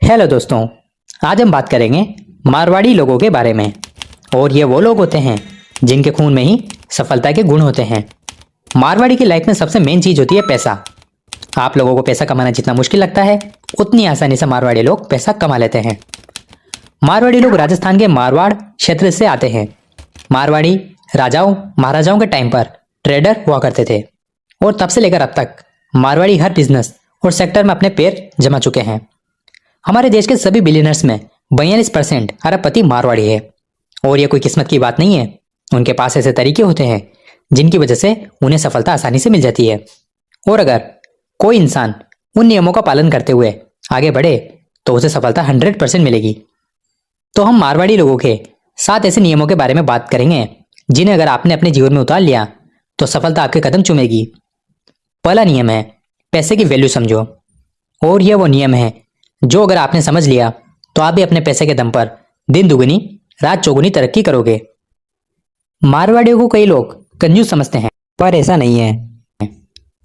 Hello दोस्तों, आज हम बात करेंगे मारवाड़ी लोगों के बारे में। और ये वो लोग होते हैं जिनके खून में ही सफलता के गुण होते हैं। मारवाड़ी की लाइफ में सबसे मेन चीज होती है पैसा। आप लोगों को पैसा कमाना जितना मुश्किल लगता है, उतनी आसानी से मारवाड़ी लोग पैसा कमा लेते हैं। मारवाड़ी लोग राजस्थान के मारवाड़ क्षेत्र से आते हैं। मारवाड़ी राजाओं महाराजाओं के टाइम पर ट्रेडर हुआ करते थे और तब से लेकर अब तक मारवाड़ी हर बिजनेस और सेक्टर में अपने पैर जमा चुके हैं। हमारे देश के सभी बिलियनर्स में 42% अरबपति मारवाड़ी है। और ये कोई किस्मत की बात नहीं है, उनके पास ऐसे तरीके होते हैं जिनकी वजह से उन्हें सफलता आसानी से मिल जाती है। और अगर कोई इंसान उन नियमों का पालन करते हुए आगे बढ़े तो उसे सफलता 100% मिलेगी। तो हम मारवाड़ी लोगों के 7 ऐसे नियमों के बारे में बात करेंगे जिन्हें अगर आपने अपने जीवन में उतार लिया तो सफलता आपके कदम चूमेगी। पहला नियम है पैसे की वैल्यू समझो। और यह वो नियम है जो अगर आपने समझ लिया तो आप भी अपने पैसे के दम पर दिन दुगनी रात चौगुनी तरक्की करोगे। मारवाड़ियों को कई लोग कंजूस समझते हैं, पर ऐसा नहीं है।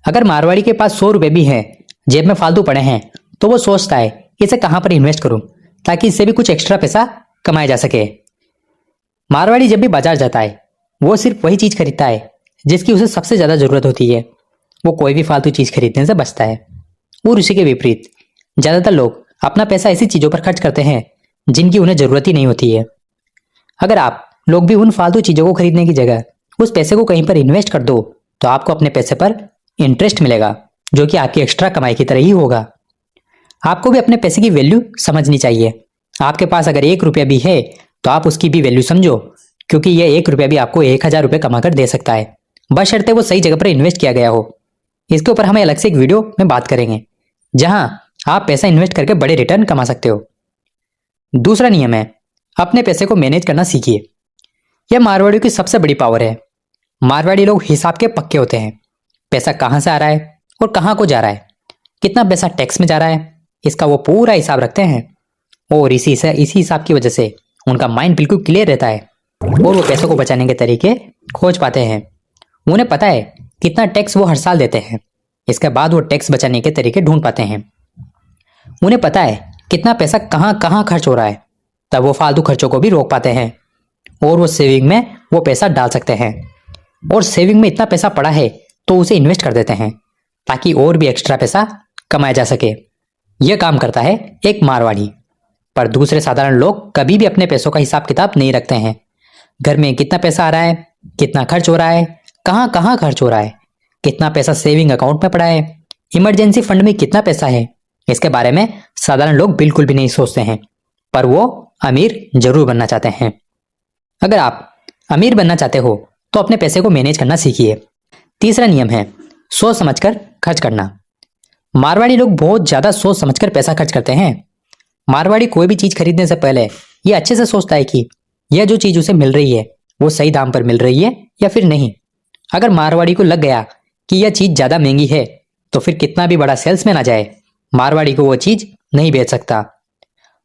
अगर मारवाड़ी के पास 100 रुपए भी है, जेब में फालतू पड़े हैं, तो वो सोचता है इसे कहां पर इन्वेस्ट करूं ताकि इससे भी कुछ एक्स्ट्रा पैसा कमाया जा सके। मारवाड़ी जब भी बाजार जाता है वो सिर्फ वही चीज खरीदता है जिसकी उसे सबसे ज्यादा जरूरत होती है। वो कोई भी फालतू चीज खरीदने से बचता है। और उसी के विपरीत ज्यादातर लोग अपना पैसा ऐसी चीजों पर खर्च करते हैं जिनकी उन्हें जरूरत ही नहीं होती है। अगर आप लोग भी उन फालतू चीजों को खरीदने की जगह उस पैसे को कहीं पर इन्वेस्ट कर दो तो आपको अपने पैसे पर इंटरेस्ट मिलेगा, जो कि आपकी एक्स्ट्रा कमाई की तरह ही होगा। आपको भी अपने पैसे की वैल्यू समझनी चाहिए। आपके पास अगर 1 रुपया भी है तो आप उसकी भी वैल्यू समझो, क्योंकि यह 1 रुपया भी आपको 1000 रुपये कमा कर दे सकता है, बशर्ते वो सही जगह पर इन्वेस्ट किया गया हो। इसके ऊपर हमें अलग से एक वीडियो में बात करेंगे जहां आप पैसा इन्वेस्ट करके बड़े रिटर्न कमा सकते हो। दूसरा नियम है अपने पैसे को मैनेज करना सीखिए। यह मारवाड़ियों की सबसे बड़ी पावर है। मारवाड़ी लोग हिसाब के पक्के होते हैं। पैसा कहां से आ रहा है और कहां को जा रहा है, कितना पैसा टैक्स में जा रहा है, इसका वो पूरा हिसाब रखते हैं। और इसी हिसाब की वजह से उनका माइंड बिल्कुल क्लियर रहता है और वो पैसों को बचाने के तरीके खोज पाते हैं। उन्हें पता है कितना टैक्स वो हर साल देते हैं, इसके बाद वो टैक्स बचाने के तरीके ढूंढ पाते हैं। उन्हें पता है कितना पैसा कहां कहां खर्च हो रहा है, तब वो फालतू खर्चों को भी रोक पाते हैं और वो सेविंग में वो पैसा डाल सकते हैं। और सेविंग में इतना पैसा पड़ा है तो उसे इन्वेस्ट कर देते हैं ताकि और भी एक्स्ट्रा पैसा कमाया जा सके। यह काम करता है एक मारवाड़ी। पर दूसरे साधारण लोग कभी भी अपने पैसों का हिसाब किताब नहीं रखते हैं। घर में कितना पैसा आ रहा है, कितना खर्च हो रहा है, कहां कहां खर्च हो रहा है, कितना पैसा सेविंग अकाउंट में पड़ा है, इमरजेंसी फंड में कितना पैसा है, इसके बारे में साधारण लोग बिल्कुल भी नहीं सोचते हैं। पर वो अमीर जरूर बनना चाहते हैं। अगर आप अमीर बनना चाहते हो तो अपने पैसे को मैनेज करना सीखिए। तीसरा नियम है सोच समझकर खर्च करना। मारवाड़ी लोग बहुत ज्यादा सोच समझकर पैसा खर्च करते हैं। मारवाड़ी कोई भी चीज खरीदने से पहले ये अच्छे से सोचता है कि यह जो चीज उसे मिल रही है वो सही दाम पर मिल रही है या फिर नहीं। अगर मारवाड़ी को लग गया कि यह चीज ज्यादा महंगी है तो फिर कितना भी बड़ा सेल्समैन आ जाए, मारवाड़ी को वो चीज नहीं बेच सकता।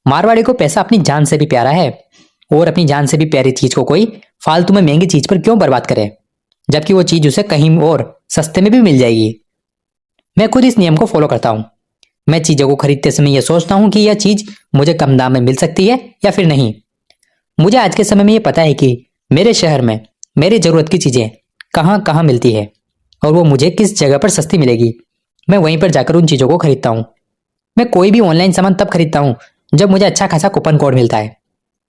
मारवाड़ी को पैसा अपनी जान से भी प्यारा है और अपनी जान से भी प्यारी चीज को कोई फालतू में महंगी चीज पर क्यों बर्बाद करे, जबकि वो चीज उसे कहीं और सस्ते में भी मिल जाएगी। मैं खुद इस नियम को फॉलो करता हूं। मैं चीजों को खरीदते समय यह सोचता हूं कि यह चीज मुझे कम दाम में मिल सकती है या फिर नहीं। मुझे आज के समय में यह पता है कि मेरे शहर में मेरी जरूरत की चीजें कहां कहां मिलती है और वो मुझे किस जगह पर सस्ती मिलेगी। मैं वहीं पर जाकर उन चीजों को खरीदता हूँ। मैं कोई भी ऑनलाइन सामान तब खरीदता हूँ जब मुझे अच्छा खासा कूपन कोड मिलता है।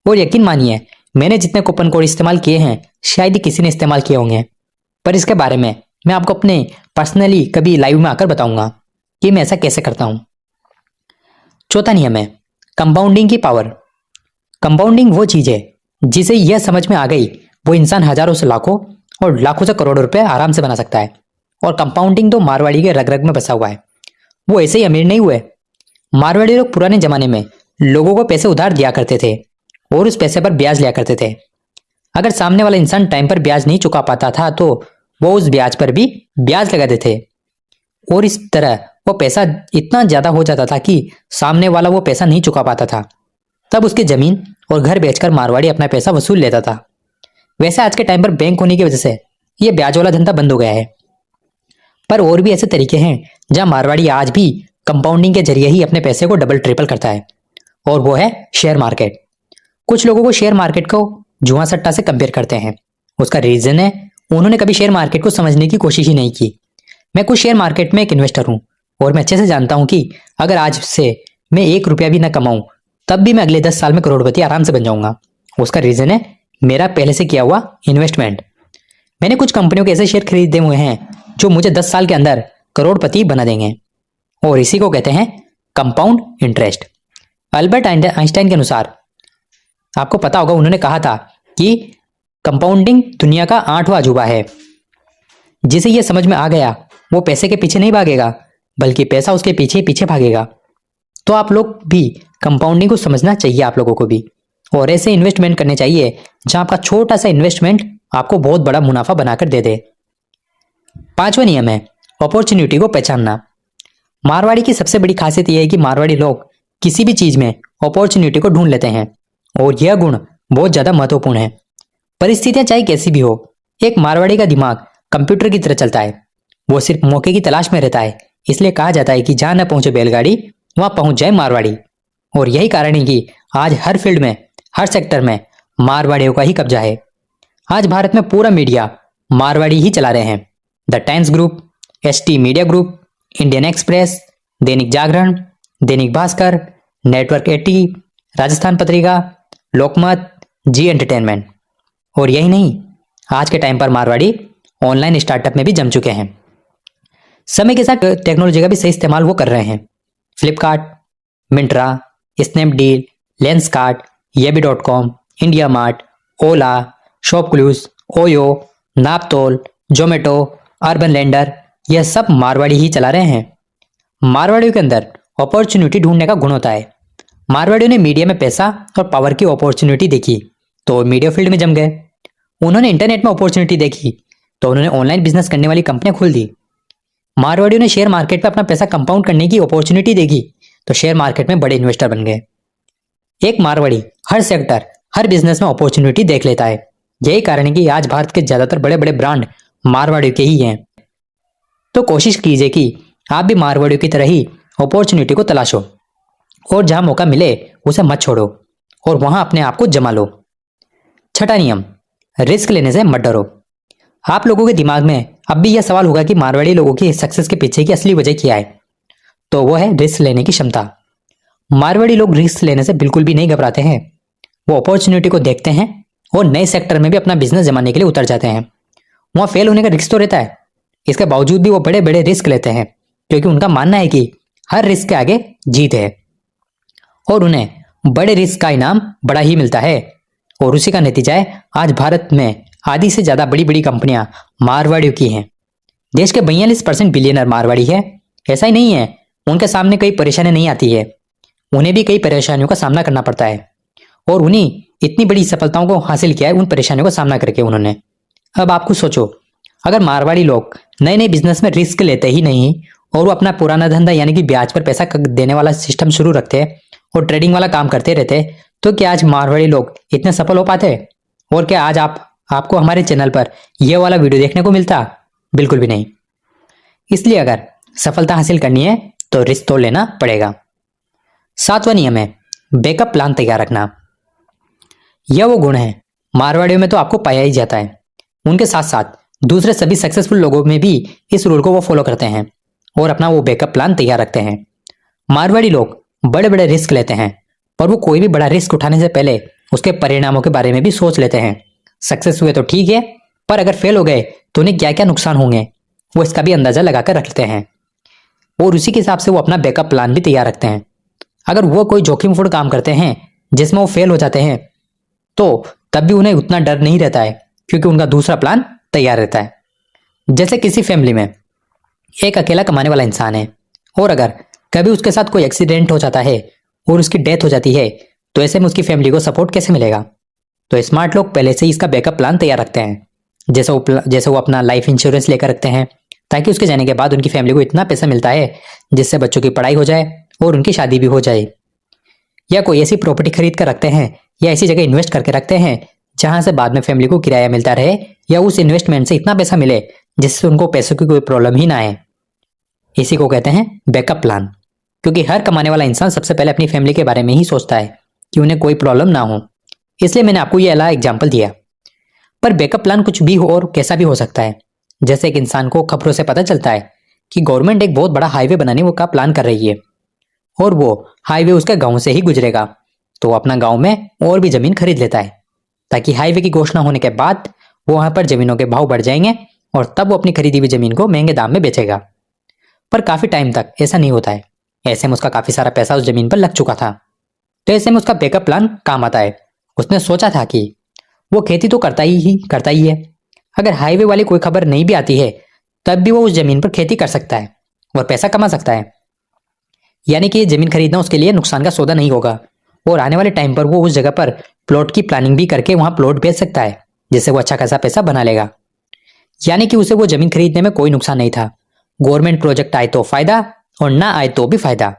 और यकीन मानिए, मैंने जितने कूपन कोड इस्तेमाल किए हैं शायद ही किसी ने इस्तेमाल किए होंगे। पर इसके बारे में मैं आपको अपने पर्सनली कभी लाइव में आकर बताऊंगा कि मैं ऐसा कैसे करता हूं। चौथा नियम है कंपाउंडिंग की पावर। कंपाउंडिंग वो चीज है जिसे यह समझ में आ गई वो इंसान हजारों से लाखों और लाखों से करोड़ों रुपए आराम से बना सकता है। और कंपाउंडिंग तो मारवाड़ी के रग रग में बसा हुआ है। वो ऐसे ही अमीर नहीं हुए। मारवाड़ी लोग पुराने जमाने में लोगों को पैसे उधार दिया करते थे और उस पैसे पर ब्याज लिया करते थे। अगर सामने वाला इंसान टाइम पर ब्याज नहीं चुका पाता था तो वो उस ब्याज पर भी ब्याज लगाते थे और इस तरह वो पैसा इतना ज्यादा हो जाता था कि सामने वाला वो पैसा नहीं चुका पाता था। तब उसकी जमीन और घर बेचकर मारवाड़ी अपना पैसा वसूल लेता था। वैसे आज के टाइम पर बैंक होने की वजह से यह ब्याज वाला धंधा बंद हो गया है, पर और भी ऐसे तरीके हैं जहां मारवाड़ी आज भी कंपाउंडिंग के जरिए ही अपने पैसे को डबल ट्रिपल करता है और वो है शेयर मार्केट। कुछ लोगों को शेयर मार्केट को जुआ सट्टा से कंपेयर करते हैं। उसका रीजन है उन्होंने कभी शेयर मार्केट को समझने की कोशिश ही नहीं की। मैं कुछ शेयर मार्केट में एक इन्वेस्टर हूँ और मैं अच्छे से जानता हूँ कि अगर आज से मैं 1 रुपया भी ना कमाऊं तब भी मैं अगले 10 साल में करोड़पति आराम से बन जाऊंगा। उसका रीजन है मेरा पहले से किया हुआ इन्वेस्टमेंट। मैंने कुछ कंपनियों के ऐसे शेयर खरीदे हुए हैं जो मुझे 10 साल के अंदर करोड़पति बना देंगे और इसी को कहते हैं कंपाउंड इंटरेस्ट। अल्बर्ट आइंस्टाइन के अनुसार, आपको पता होगा, उन्होंने कहा था कि कंपाउंडिंग दुनिया का 8वां अजूबा है। जिसे यह समझ में आ गया वो पैसे के पीछे नहीं भागेगा बल्कि पैसा उसके पीछे पीछे भागेगा। तो आप लोग भी कंपाउंडिंग को समझना चाहिए आप लोगों को भी, और ऐसे इन्वेस्टमेंट करने चाहिए जहां आपका छोटा सा इन्वेस्टमेंट आपको बहुत बड़ा मुनाफा बनाकर दे दे। 5वां नियम है अपॉर्चुनिटी को पहचानना। मारवाड़ी की सबसे बड़ी खासियत यह है कि मारवाड़ी लोग किसी भी चीज में अपॉर्चुनिटी को ढूंढ लेते हैं और यह गुण बहुत ज्यादा महत्वपूर्ण है। परिस्थितियां चाहे कैसी भी हो, एक मारवाड़ी का दिमाग कंप्यूटर की तरह चलता है। वो सिर्फ मौके की तलाश में रहता है। इसलिए कहा जाता है कि जहां न पहुंचे बैलगाड़ी वहां पहुंच जाए मारवाड़ी। और यही कारण है कि आज हर फील्ड में, हर सेक्टर में मारवाड़ियों का ही कब्जा है। आज भारत में पूरा मीडिया मारवाड़ी ही चला रहे हैं। The times group, ST media group, Indian express, Dainik Jagran, Dainik Bhaskar, network 80, Rajasthan Patrika, Lokmat, ji entertainment. और यही नहीं, आज के टाइम पर मारवाड़ी ऑनलाइन स्टार्टअप में भी जम चुके हैं। समय के साथ टेक्नोलॉजी का भी सही इस्तेमाल वो कर रहे हैं। फ्लिपकार्ट, मिंत्रा, स्नैपडील, लेंसकार्ट, येबी.com, इंडिया मार्ट, ओला, शॉपक्लूज, ओयो, नापतोल, जोमेटो, अर्बन लैंडर, यह सब मारवाड़ी ही चला रहे हैं। मारवाड़ियों के अंदर अपॉर्चुनिटी ढूंढने का गुण होता है। मारवाड़ियों ने मीडिया में पैसा और पावर की अपॉर्चुनिटी देखी तो मीडिया फील्ड में जम गए। उन्होंने इंटरनेट में अपॉर्चुनिटी देखी तो उन्होंने ऑनलाइन बिजनेस करने वाली कंपनियां खोल दी। मारवाड़ियों ने शेयर मार्केट में अपना पैसा कंपाउंड करने की अपॉर्चुनिटी देखी तो शेयर मार्केट में बड़े इन्वेस्टर बन गए। एक मारवाड़ी हर सेक्टर, हर बिजनेस में अपॉर्चुनिटी देख लेता है। यही कारण है कि आज भारत के ज्यादातर बड़े बड़े ब्रांड मारवाड़ियों के ही हैं। तो कोशिश कीजिए कि आप भी मारवाड़ियों की तरह ही अपॉर्चुनिटी को तलाशो और जहां मौका मिले उसे मत छोड़ो और वहां अपने आप को जमा लो। 6वां नियम, रिस्क लेने से मत डरो। आप लोगों के दिमाग में अब भी यह सवाल होगा कि मारवाड़ी लोगों की सक्सेस के पीछे की असली वजह क्या है। तो वो है रिस्क लेने की क्षमता। मारवाड़ी लोग रिस्क लेने से बिल्कुल भी नहीं घबराते हैं। वो अपॉर्चुनिटी को देखते हैं और नए सेक्टर में भी अपना बिजनेस जमाने के लिए उतर जाते हैं। वहां फेल होने का रिस्क तो रहता है, इसके बावजूद भी वो बड़े बड़े रिस्क लेते हैं क्योंकि उनका मानना है कि हर रिस्क के आगे जीत है और उन्हें बड़े रिस्क का इनाम बड़ा ही मिलता है। और उसी का नतीजा है आज भारत में आधी से ज्यादा बड़ी बड़ी कंपनियां मारवाड़ियों की हैं। देश के 42% बिलियनर मारवाड़ी है। ऐसा ही नहीं है, उनके सामने कई परेशानी नहीं आती है, उन्हें भी कई परेशानियों का सामना करना पड़ता है और उन्हीं इतनी बड़ी सफलताओं को हासिल किया है उन परेशानियों का सामना करके उन्होंने। अब आप खुद सोचो, अगर मारवाड़ी लोग नए नए बिजनेस में रिस्क लेते ही नहीं और वो अपना पुराना धंधा यानी कि ब्याज पर पैसा देने वाला सिस्टम शुरू रखते और ट्रेडिंग वाला काम करते रहते, तो क्या आज मारवाड़ी लोग इतने सफल हो पाते? और क्या आज आपको हमारे चैनल पर यह वाला वीडियो देखने को मिलता? बिल्कुल भी नहीं। इसलिए अगर सफलता हासिल करनी है तो रिस्क तो लेना पड़ेगा। 7वां नियम है बैकअप प्लान तैयार रखना। यह वो गुण है मारवाड़ियों में तो आपको पाया ही जाता है। उनके साथ साथ दूसरे सभी सक्सेसफुल लोगों में भी इस रूल को वो फॉलो करते हैं और अपना वो बैकअप प्लान तैयार रखते हैं। मारवाड़ी लोग बड़े बड़े रिस्क लेते हैं पर वो कोई भी बड़ा रिस्क उठाने से पहले उसके परिणामों के बारे में भी सोच लेते हैं। सक्सेस हुए तो ठीक है, पर अगर फेल हो गए तो उन्हें क्या क्या नुकसान होंगे वो इसका भी अंदाजा लगाकर रखते हैं और उसी के हिसाब से वो अपना बैकअप प्लान भी तैयार रखते हैं। अगर वो कोई जोखिमपूर्ण काम करते हैं जिसमें वो फेल हो जाते हैं तो तब भी उन्हें उतना डर नहीं रहता है क्योंकि उनका दूसरा प्लान तैयार रहता है। जैसे किसी फैमिली में एक अकेला कमाने वाला इंसान है और अगर कभी उसके साथ कोई एक्सीडेंट हो जाता है और उसकी डेथ हो जाती है तो ऐसे में उसकी फैमिली को सपोर्ट कैसे मिलेगा? तो स्मार्ट लोग पहले से ही इसका बैकअप प्लान तैयार रखते हैं। जैसे वो अपना लाइफ इंश्योरेंस लेकर रखते हैं ताकि उसके जाने के बाद उनकी फैमिली को इतना पैसा मिलता है जिससे बच्चों की पढ़ाई हो जाए और उनकी शादी भी हो जाए। या कोई ऐसी प्रॉपर्टी खरीद कर रखते हैं या ऐसी जगह इन्वेस्ट करके रखते हैं जहां से बाद में फैमिली को किराया मिलता रहे या उस इन्वेस्टमेंट से इतना पैसा मिले जिससे उनको पैसों की कोई प्रॉब्लम ही ना आए। इसी को कहते हैं बैकअप प्लान। क्योंकि हर कमाने वाला इंसान सबसे पहले अपनी फैमिली के बारे में ही सोचता है कि उन्हें कोई प्रॉब्लम ना हो। इसलिए मैंने आपको ये वाला एग्जाम्पल दिया। पर बैकअप प्लान कुछ भी हो और कैसा भी हो सकता है। जैसे एक इंसान को खबरों से पता चलता है कि गवर्नमेंट एक बहुत बड़ा हाईवे बनाने का प्लान कर रही है और वो हाईवे उसके गांव से ही गुजरेगा, तो वो अपना गांव में और भी जमीन खरीद लेता है ताकि हाईवे की घोषणा होने के बाद वो वहां पर जमीनों के भाव बढ़ जाएंगे और तब वो अपनी खरीदी हुई जमीन को महंगे दाम में बेचेगा। पर काफी टाइम तक ऐसा नहीं होता है। ऐसे में उसका काफी सारा पैसा उस जमीन पर लग चुका था। तो ऐसे में उसका बैकअप प्लान काम आता है। उसने सोचा था कि वो खेती तो करता ही है। अगर हाईवे वाली कोई खबर नहीं भी आती है तब भी वो उस जमीन पर खेती कर सकता है और पैसा कमा सकता है। यानी कि ये जमीन खरीदना उसके लिए नुकसान का सौदा नहीं होगा और आने वाले टाइम पर वो उस जगह पर प्लॉट की प्लानिंग भी करके वहां प्लॉट बेच सकता है, जिससे वो अच्छा खासा पैसा बना लेगा। यानी कि उसे वो जमीन खरीदने में कोई नुकसान नहीं था। गवर्नमेंट प्रोजेक्ट आए तो फायदा और ना आए तो भी फायदा।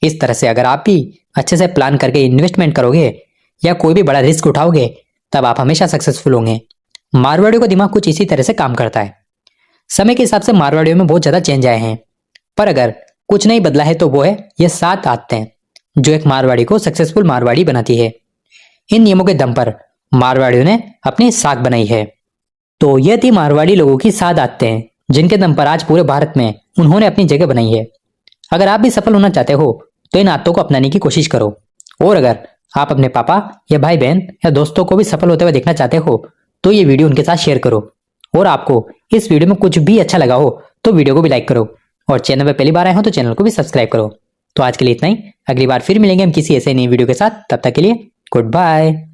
इस तरह से अगर आप भी अच्छे से प्लान करके इन्वेस्टमेंट करोगे या कोई भी बड़ा रिस्क उठाओगे तब आप हमेशा सक्सेसफुल होंगे। मारवाड़ियों का दिमाग कुछ इसी तरह से काम करता है। समय के हिसाब से मारवाड़ियों में बहुत ज्यादा चेंज आए हैं, पर अगर कुछ नहीं बदला है तो वो है ये 7 आदतें जो एक मारवाड़ी को सक्सेसफुल मारवाड़ी बनाती है। इन नियमों के दम पर मारवाड़ियों ने अपनी साख बनाई है। तो ये थी मारवाड़ी लोगों की 7 आदतें जिनके दम पर आज पूरे भारत में उन्होंने अपनी जगह बनाई है। अगर आप भी सफल होना चाहते हो तो इन आदतों को अपनाने की कोशिश करो। और अगर आप अपने पापा या भाई बहन या दोस्तों को भी सफल होते हुए देखना चाहते हो तो ये वीडियो उनके साथ शेयर करो। और आपको इस वीडियो में कुछ भी अच्छा लगा हो तो वीडियो को भी लाइक करो और चैनल पर पहली बार आए हो तो चैनल को भी सब्सक्राइब करो। तो आज के लिए इतना ही। अगली बार फिर मिलेंगे हम किसी ऐसे नई वीडियो के साथ। तब तक के लिए गुड बाय।